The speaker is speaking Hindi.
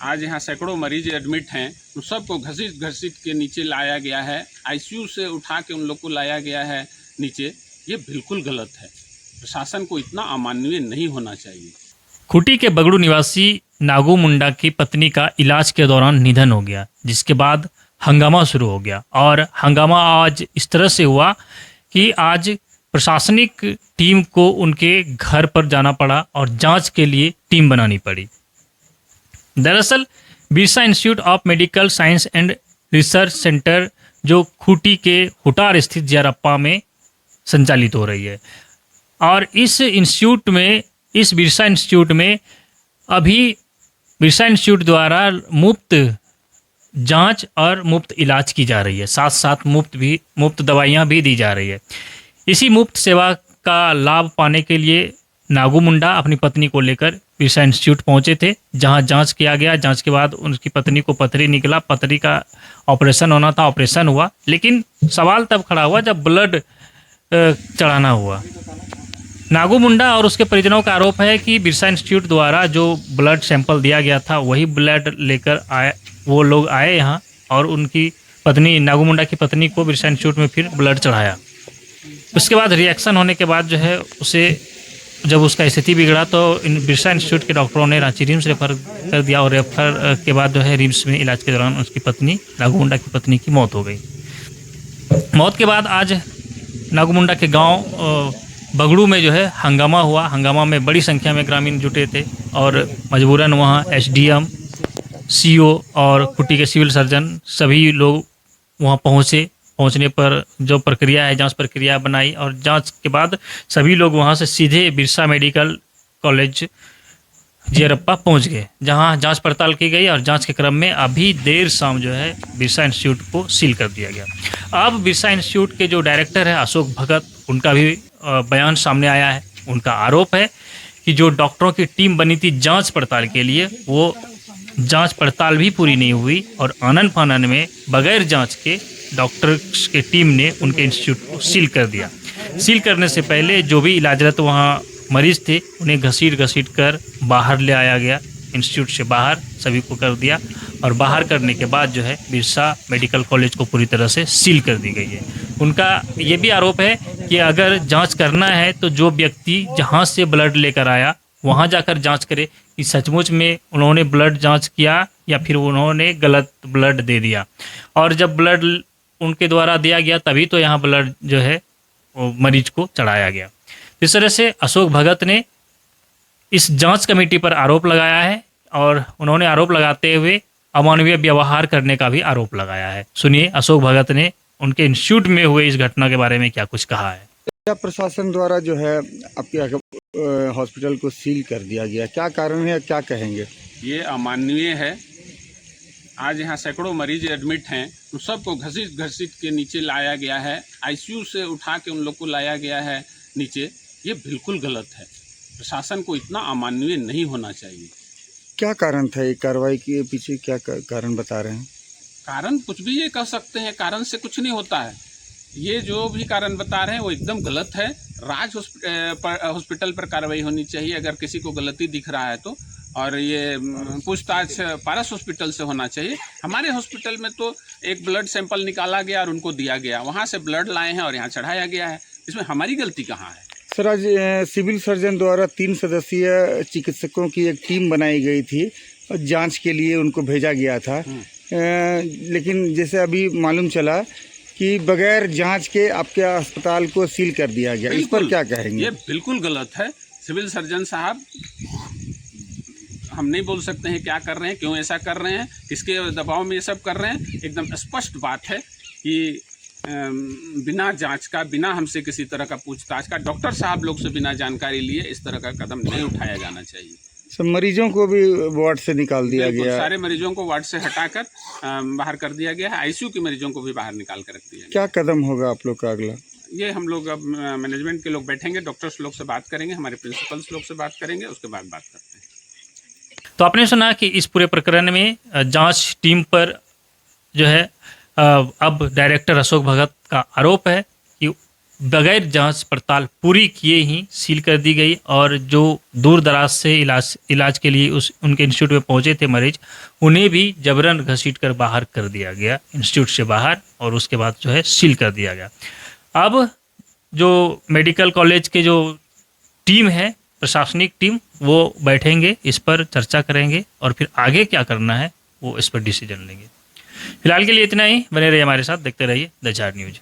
आज यहाँ सैकड़ों मरीज एडमिट हैं, उन सबको घसीट घसीट के नीचे लाया गया है, आईसीयू से उठा के उन लोग को लाया गया है नीचे। ये बिल्कुल गलत है। प्रशासन को इतना अमानवीय नहीं होना चाहिए। खूंटी के बगड़ू निवासी नागू मुंडा की पत्नी का इलाज के दौरान निधन हो गया, जिसके बाद हंगामा शुरू हो गया। और हंगामा आज इस तरह से हुआ कि आज प्रशासनिक टीम को उनके घर पर जाना पड़ा और जांच के लिए टीम बनानी पड़ी। दरअसल Birsa institute of medical science and research centre जो खूंटी के हुटार स्थित जियारप्पा में संचालित हो रही है, और इस बिरसा इंस्टीट्यूट में अभी बिरसा इंस्टीट्यूट द्वारा मुफ्त जांच और मुफ्त इलाज की जा रही है, साथ साथ मुफ्त दवाइयाँ भी दी जा रही है। इसी मुफ्त सेवा का लाभ पाने के लिए नागू मुंडा अपनी पत्नी को लेकर बिरसा इंस्टीट्यूट पहुंचे थे, जहां जांच किया गया। जांच के बाद उनकी पत्नी को पथरी निकला, पथरी का ऑपरेशन होना था, ऑपरेशन हुआ। लेकिन सवाल तब खड़ा हुआ जब ब्लड चढ़ाना हुआ। नागू मुंडा और उसके परिजनों का आरोप है कि बिरसा इंस्टीट्यूट द्वारा जो ब्लड सैंपल दिया गया था वही ब्लड लेकर वो लोग आए यहाँ, और उनकी पत्नी नागू मुंडा की पत्नी को बिरसा इंस्टीट्यूट में फिर ब्लड चढ़ाया। उसके बाद रिएक्शन होने के बाद जो है जब उसका स्थिति बिगड़ा तो बिरसा इंस्टीट्यूट के डॉक्टरों ने रांची रिम्स रेफर कर दिया, और रेफर के बाद जो है रिम्स में इलाज के दौरान उसकी पत्नी नागू मुंडा की पत्नी की मौत हो गई। मौत के बाद आज नागू मुंडा के गांव बगड़ू में जो है हंगामा हुआ। हंगामा में बड़ी संख्या में ग्रामीण जुटे थे, और मजबूरन वहाँ एसडीएम, सीओ और खूंटी के सिविल सर्जन सभी लोग वहाँ पहुँचने पर जो प्रक्रिया है, जांच प्रक्रिया बनाई, और जांच के बाद सभी लोग वहाँ से सीधे बिरसा मेडिकल कॉलेज जियारप्पा पहुँच गए, जहाँ जांच पड़ताल की गई। और जांच के क्रम में अभी देर शाम जो है बिरसा इंस्टीट्यूट को सील कर दिया गया। अब बिरसा इंस्टीट्यूट के जो डायरेक्टर है अशोक भगत, उनका भी बयान सामने आया है। उनका आरोप है कि जो डॉक्टरों की टीम बनी थी जांच पड़ताल के लिए, वो जांच पड़ताल भी पूरी नहीं हुई, और आनन फानन में बगैर जांच के डॉक्टर्स के टीम ने उनके इंस्टीट्यूट को सील कर दिया। सील करने से पहले जो भी इलाजरत वहाँ मरीज थे उन्हें घसीट कर बाहर ले आया गया, इंस्टीट्यूट से बाहर सभी को कर दिया, और बाहर करने के बाद जो है बिरसा मेडिकल कॉलेज को पूरी तरह से सील कर दी गई है। उनका ये भी आरोप है कि अगर जांच करना है तो जो व्यक्ति जहां से ब्लड लेकर आया वहां जाकर जांच करे कि सचमुच में उन्होंने ब्लड जांच किया या फिर उन्होंने गलत ब्लड दे दिया। और जब ब्लड उनके द्वारा दिया गया तभी तो यहाँ ब्लड जो है वो मरीज को चढ़ाया गया। इस तरह से अशोक भगत ने इस जांच कमेटी पर आरोप लगाया है, और उन्होंने आरोप लगाते हुए अमानवीय व्यवहार करने का भी आरोप लगाया है। सुनिए अशोक भगत ने उनके इंस्टीट्यूट में हुए इस घटना के बारे में क्या कुछ कहा है। क्या प्रशासन द्वारा जो है आपके हॉस्पिटल को सील कर दिया गया, क्या कारण है, क्या कहेंगे? ये अमानवीय है। आज यहाँ सैकड़ों मरीज एडमिट हैं, उन सबको घसीट घसीट के नीचे लाया गया है, आईसीयू से उठा के उन लोग को लाया गया है नीचे। ये बिल्कुल गलत है। प्रशासन को इतना अमानवीय नहीं होना चाहिए। क्या कारण था ये कार्रवाई के पीछे, क्या कारण बता रहे हैं? कारण कुछ भी ये कह सकते हैं, कारण से कुछ नहीं होता है। ये जो भी कारण बता रहे हैं वो एकदम गलत है। राज हॉस्पिटल पर कार्रवाई होनी चाहिए अगर किसी को गलती दिख रहा है तो, और ये पूछताछ पारस हॉस्पिटल से होना चाहिए। हमारे हॉस्पिटल में तो एक ब्लड सैंपल निकाला गया और उनको दिया गया, वहाँ से ब्लड लाए हैं और यहाँ चढ़ाया गया है। इसमें हमारी गलती कहाँ है? सर, आज सिविल सर्जन द्वारा 3 सदस्यीय चिकित्सकों की एक टीम बनाई गई थी और जांच के लिए उनको भेजा गया था, लेकिन जैसे अभी मालूम चला कि बगैर जांच के आपके अस्पताल को सील कर दिया गया। इस पर क्या कहेंगे? ये बिल्कुल गलत है। सिविल सर्जन साहब, हम नहीं बोल सकते हैं क्या कर रहे हैं, क्यों ऐसा कर रहे हैं, किसके दबाव में ये सब कर रहे हैं। एकदम स्पष्ट बात है कि बिना जांच का, बिना हमसे किसी तरह का पूछताछ का, डॉक्टर साहब लोग से बिना जानकारी लिए इस तरह का कदम नहीं उठाया जाना चाहिए। सब मरीजों को भी वार्ड से निकाल दिया गया, सारे मरीजों को वार्ड से हटाकर बाहर कर दिया गया है। आईसीयू के मरीजों को भी बाहर निकाल कर रख दिया। क्या कदम होगा आप लोग का अगला? ये हम लोग अब मैनेजमेंट के लोग बैठेंगे, डॉक्टर्स लोग से बात करेंगे, हमारे प्रिंसिपल्स लोग से बात करेंगे, उसके बाद बात करते हैं। तो आपने सुना कि इस पूरे प्रकरण में जांच टीम पर जो है अब डायरेक्टर अशोक भगत का आरोप है कि बगैर जांच पड़ताल पूरी किए ही सील कर दी गई और जो दूर दराज से इलाज के लिए उनके इंस्टीट्यूट में पहुंचे थे मरीज, उन्हें भी जबरन घसीट कर बाहर कर दिया गया इंस्टीट्यूट से बाहर, और उसके बाद जो है सील कर दिया गया। अब जो मेडिकल कॉलेज के जो टीम है, प्रशासनिक टीम, वो बैठेंगे, इस पर चर्चा करेंगे और फिर आगे क्या करना है वो इस पर डिसीजन लेंगे। फिलहाल के लिए इतना ही। बने रहिए हमारे साथ, देखते रहिए द झाड़ न्यूज।